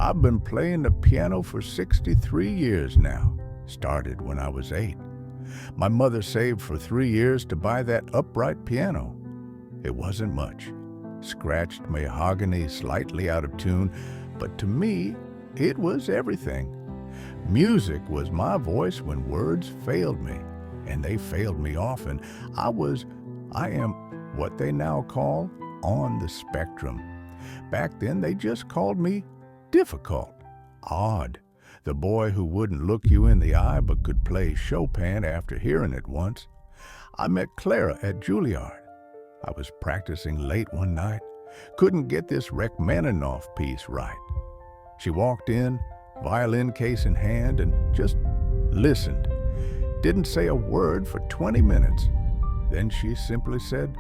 I've been playing the piano for 63 years now. Started when I was 8. My mother saved for 3 years to buy that upright piano. It wasn't much. Scratched mahogany slightly out of tune, but to me, it was everything. Music was my voice when words failed me, and they failed me often. I am what they now call on the spectrum. Back then, they just called me difficult, odd, the boy who wouldn't look you in the eye but could play Chopin after hearing it once. I met Clara at Juilliard. I was practicing late one night, couldn't get this Rachmaninoff piece right. She walked in, violin case in hand, and just listened. Didn't say a word for 20 minutes. Then she simply said,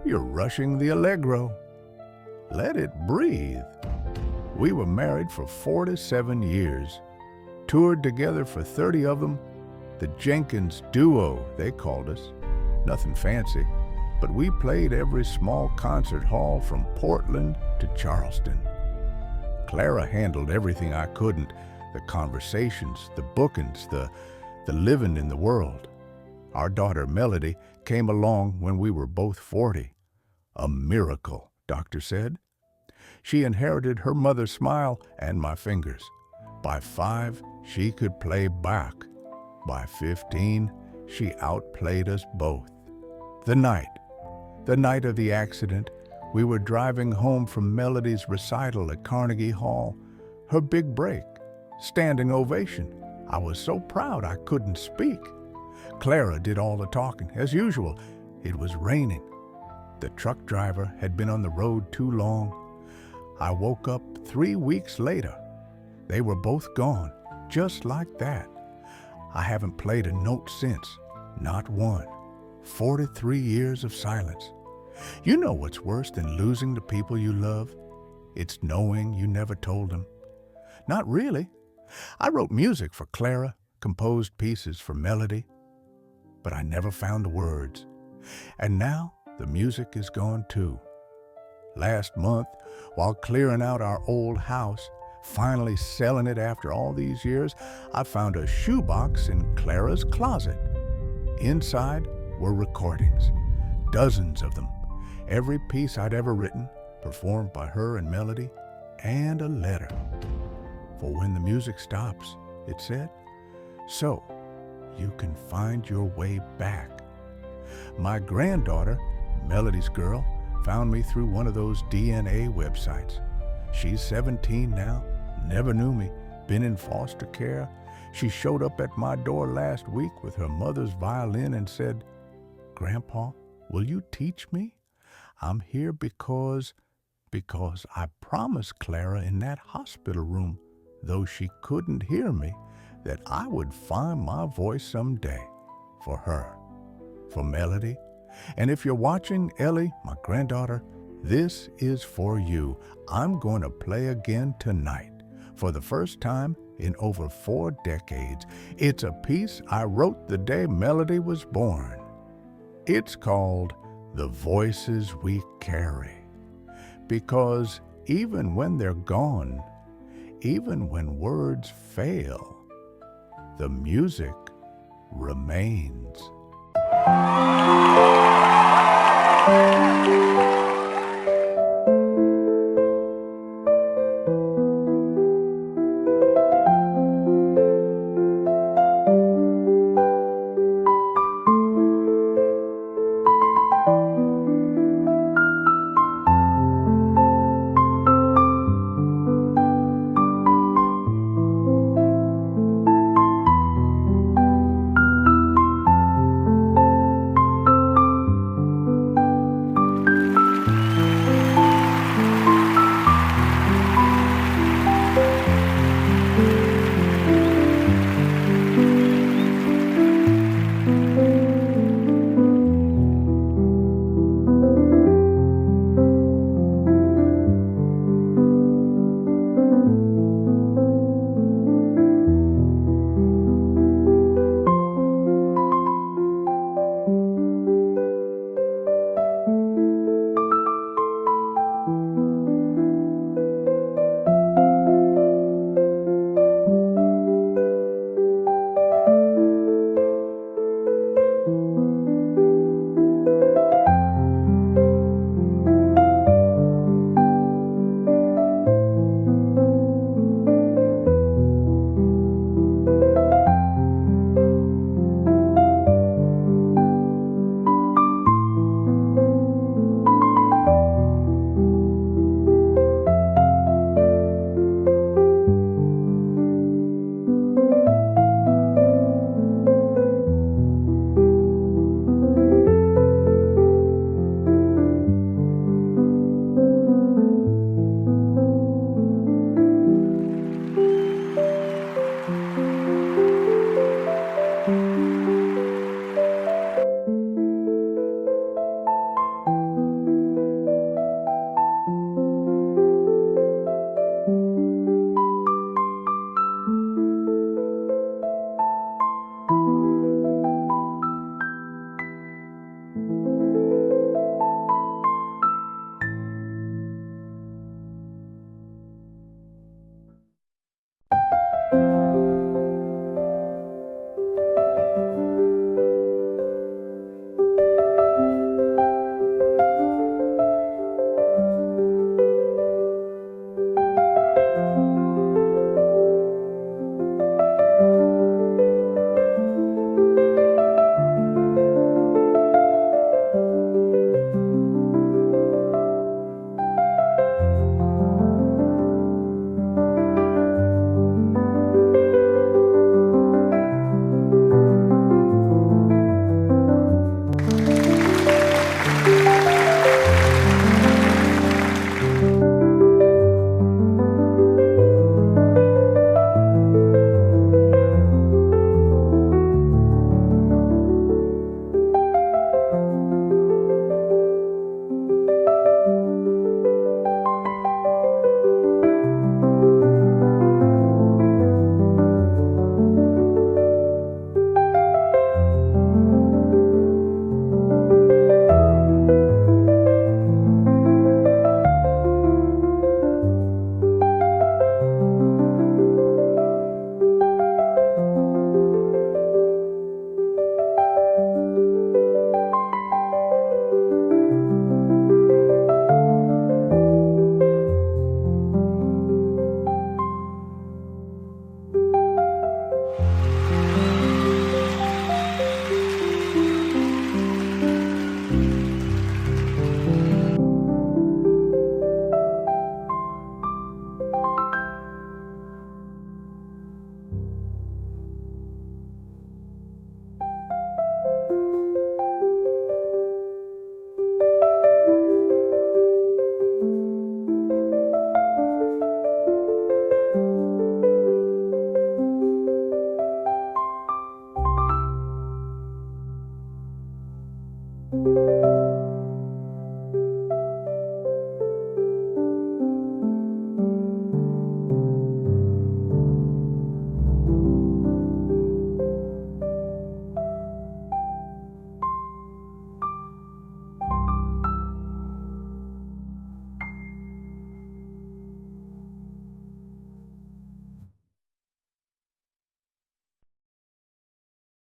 "You're rushing the allegro. Let it breathe." We were married for 47 years, toured together for 30 of them, the Jenkins Duo, they called us. Nothing fancy, but we played every small concert hall from Portland to Charleston. Clara handled everything I couldn't, the conversations, the bookings, the living in the world. Our daughter Melody came along when we were both 40. A miracle, doctor said. She inherited her mother's smile and my fingers. By 5, she could play Bach. By 15, she outplayed us both. The night of the accident, we were driving home from Melody's recital at Carnegie Hall. Her big break, standing ovation. I was so proud I couldn't speak. Clara did all the talking, as usual. It was raining. The truck driver had been on the road too long. I woke up 3 weeks later. They were both gone, just like that. I haven't played a note since, not one. 43 years of silence. You know what's worse than losing the people you love? It's knowing you never told them. Not really. I wrote music for Clara, composed pieces for Melody, but I never found the words. And now the music is gone too. Last month, while clearing out our old house, finally selling it after all these years, I found a shoebox in Clara's closet. Inside were recordings, dozens of them, every piece I'd ever written, performed by her and Melody, and a letter. For when the music stops, it said, so you can find your way back. My granddaughter, Melody's girl, found me through one of those DNA websites. She's 17 now, never knew me, been in foster care. She showed up at my door last week with her mother's violin and said, "Grandpa, will you teach me? I'm here because I promised Clara in that hospital room, though she couldn't hear me, that I would find my voice someday for her, for Melody. And if you're watching, Ellie, my granddaughter, this is for you. I'm going to play again tonight, for the first time in over 4 decades. It's a piece I wrote the day Melody was born. It's called The Voices We Carry. Because even when they're gone, even when words fail, the music remains.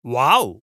Wow!